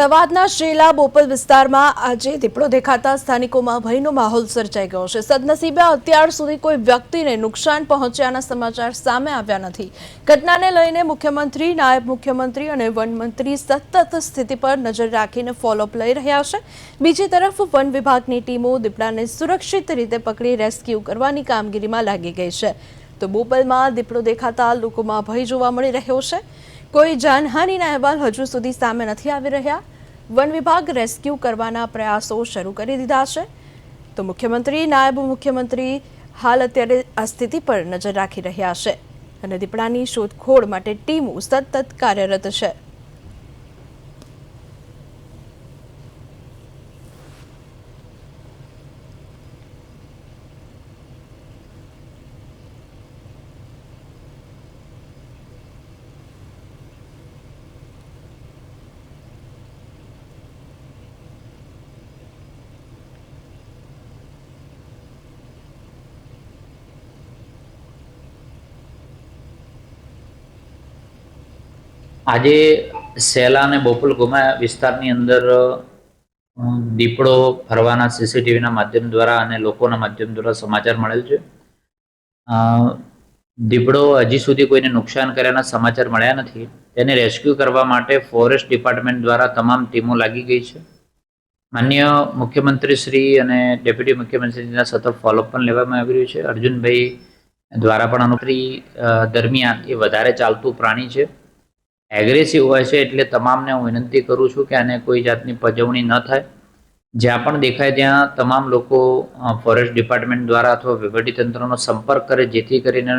અમદાવાદના શેલા બોપલ વિસ્તારમાં આજે દીપડો દેખાતા સ્થાનિકોમાં ભયનો માહોલ સર્જાઈ ગયો છે। સદનસીબે અત્યાર સુધી કોઈ વ્યક્તિને નુકસાન પહોંચ્યાના સમાચાર સામે આવ્યા નથી। ઘટનાને લઈને મુખ્યમંત્રી, નાયબ મુખ્યમંત્રી અને વન મંત્રી સતત સ્થિતિ પર નજર રાખીને ફોલોઅપ લઈ રહ્યા છે। બીજી તરફ વન વિભાગની ટીમો દીપડાને સુરક્ષિત રીતે પકડી રેસ્ક્યુ કરવાની કામગીરીમાં લાગી ગઈ છે। તો બોપલમાં દીપડો દેખાતા લોકોમાં ભય જોવા મળી રહ્યો છે। કોઈ જાનહાનિના અહેવાલ હજુ સુધી સામે નથી આવી રહ્યા। વન વિભાગ રેસ્ક્યુ કરવાના પ્રયાસો શરૂ કરી દીધા છે। તો મુખ્યમંત્રી, નાયબ મુખ્યમંત્રી હાલ અત્યારે આ સ્થિતિ પર નજર રાખી રહ્યા છે અને દીપડાની શોધખોળ માટે ટીમો સતત કાર્યરત છે। આજે સેલા અને બોપલ ગુમા વિસ્તારની અંદર દીપડો ફરવાના સીસીટીવીના માધ્યમ દ્વારા અને લોકોના માધ્યમ દ્વારા સમાચાર મળેલ છે। દીપડો હજી સુધી કોઈને નુકસાન કર્યાના સમાચાર મળ્યા નથી। તેને રેસ્ક્યુ કરવા માટે ફોરેસ્ટ ડિપાર્ટમેન્ટ દ્વારા તમામ ટીમો લાગી ગઈ છે। માન્ય મુખ્યમંત્રી શ્રી અને ડેપ્યુટી મુખ્યમંત્રીના સતત ફોલોઅપ પણ લેવામાં આવી રહ્યું છે। અર્જુનભાઈ દ્વારા પણ અનુપ્રી દરમિયાન એ વધારે ચાલતું પ્રાણી છે, એગ્રેસિવ હોય છે, એટલે તમામને હું વિનંતી કરું છું કે આને કોઈ જાતની પજવણી ન થાય। જ્યાં પણ દેખાય ત્યાં તમામ લોકો ફોરેસ્ટ ડિપાર્ટમેન્ટ દ્વારા અથવા વહીવટીતંત્રનો સંપર્ક કરે, જેથી કરીને